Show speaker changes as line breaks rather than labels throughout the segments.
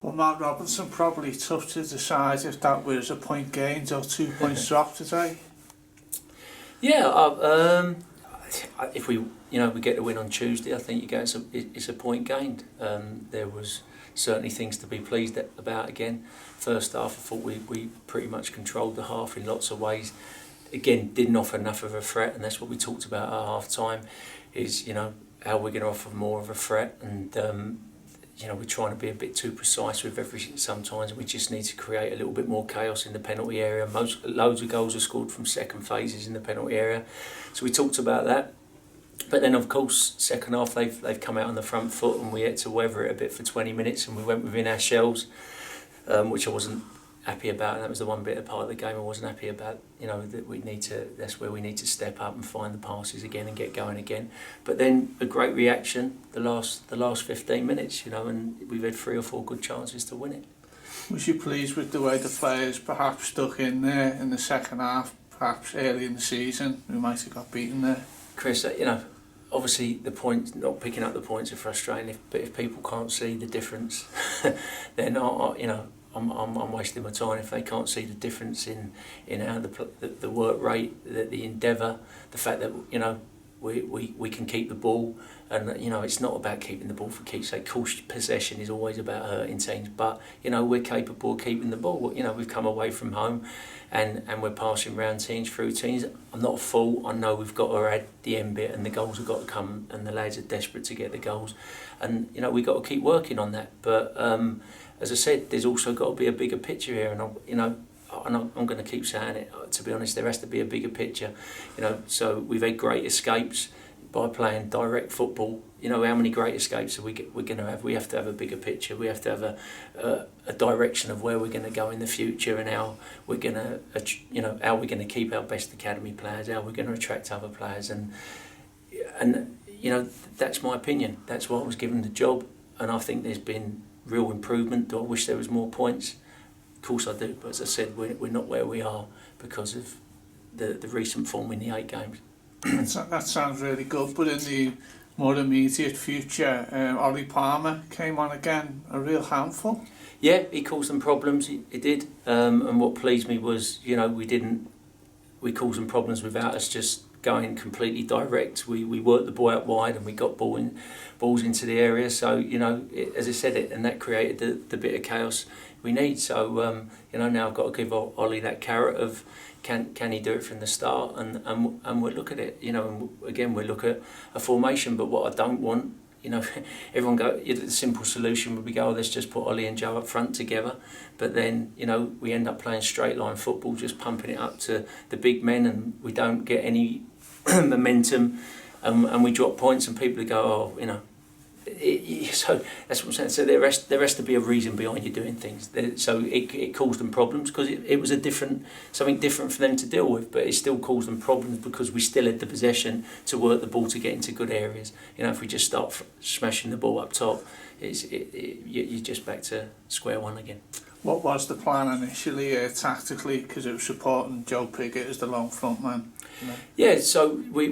Well, Matt Robinson, probably tough to decide if that was a point gained or 2 points dropped today.
Yeah, if we get the win on Tuesday, I think it's a point gained. There was certainly things to be pleased about again. First half, I thought we pretty much controlled the half in lots of ways. Again, didn't offer enough of a threat, and that's what we talked about at half time. Is how we're going to offer more of a threat, and we're trying to be a bit too precise with everything sometimes. We just need to create a little bit more chaos in the penalty area. Loads of goals are scored from second phases in the penalty area, so we talked about that. But then, of course, second half they've come out on the front foot, and we had to weather it a bit for 20 minutes, and we went within our shells, which I wasn't happy about. And that was the one bit of part of the game I wasn't happy about. That's where we need to step up and find the passes again and get going again. But then a great reaction the last 15 minutes, and we've had 3 or 4 good chances to win it.
Was you pleased with the way the players perhaps stuck in there in the second half, perhaps early in the season? We might have got beaten there.
Chris, obviously the points, not picking up the points are frustrating, but if people can't see the difference, then I'm wasting my time if they can't see the difference in how the work rate, the endeavour, the fact that we can keep the ball, and it's not about keeping the ball for keep's sake. Of course, possession is always about hurting teams, but we're capable of keeping the ball. We've come away from home, and we're passing round teams through teams. I'm not a fool. I know we've got to add the end bit, and the goals have got to come, and the lads are desperate to get the goals, and we've got to keep working on that. But as I said, there's also got to be a bigger picture here, and I'm going to keep saying it. To be honest, there has to be a bigger picture. So we've had great escapes by playing direct football. How many great escapes we're going to have? We have to have a bigger picture. We have to have a direction of where we're going to go in the future, and how we're going to how we're going to keep our best academy players, how we're going to attract other players, and that's my opinion. That's why I was given the job, and I think there's been real improvement. Do I wish there was more points? Of course I do, but as I said, we're not where we are because of the recent form in the 8 games.
That sounds really good, but in the more immediate future, Ollie Palmer came on again, a real handful.
Yeah, he caused them problems, he did, and what pleased me was, we caused them problems without us just going completely direct. We worked the ball out wide, and we got balls into the area, so as I said it, and that created the bit of chaos we need. So now I've got to give Ollie that carrot of can he do it from the start, and we'll look at it, and again we'll look at a formation. But what I don't want, everyone the simple solution would be let's just put Ollie and Joe up front together, but then we end up playing straight line football, just pumping it up to the big men, and we don't get any momentum, and we drop points, and people go, so that's what I'm saying. So there has to be a reason behind you doing things. So it caused them problems because it was something different for them to deal with, but it still caused them problems because we still had the possession to work the ball to get into good areas. If we just start smashing the ball up top, you're just back to square one again.
What was the plan initially, tactically, because it was supporting Joe Piggott as the lone front man?
Yeah, so we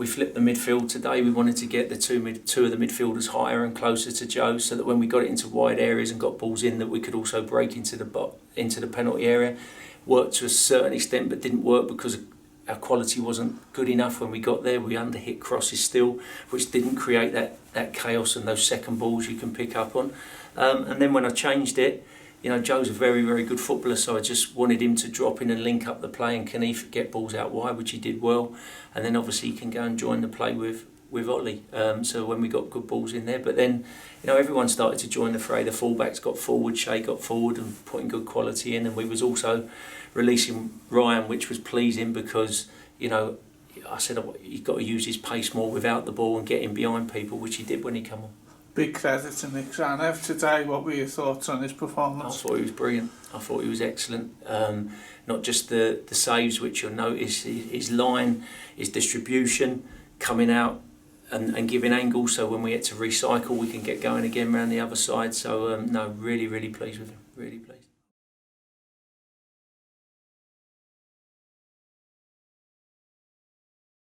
flipped the midfield today. We wanted to get the two of the midfielders higher and closer to Joe, so that when we got it into wide areas and got balls in, that we could also break into the penalty area. Worked to a certain extent, but didn't work because our quality wasn't good enough when we got there. We underhit crosses still, which didn't create that chaos and those second balls you can pick up on. And then when I changed it, Joe's a very, very good footballer, so I just wanted him to drop in and link up the play, and can he get balls out wide, which he did well. And then obviously he can go and join the play with Ollie. So when we got good balls in there, but then everyone started to join the fray. The fullbacks got forward, Shay got forward and putting good quality in, and we was also releasing Ryan, which was pleasing because I said you've got to use his pace more without the ball and get him behind people, which he did when he came on.
Big credit to Nik Tzanev today. What were your thoughts on his performance?
I thought he was brilliant. I thought he was excellent. Not just the saves, which you'll notice, his line, his distribution, coming out and giving angles, so when we had to recycle we can get going again around the other side. So no, really, really pleased with him. Really pleased.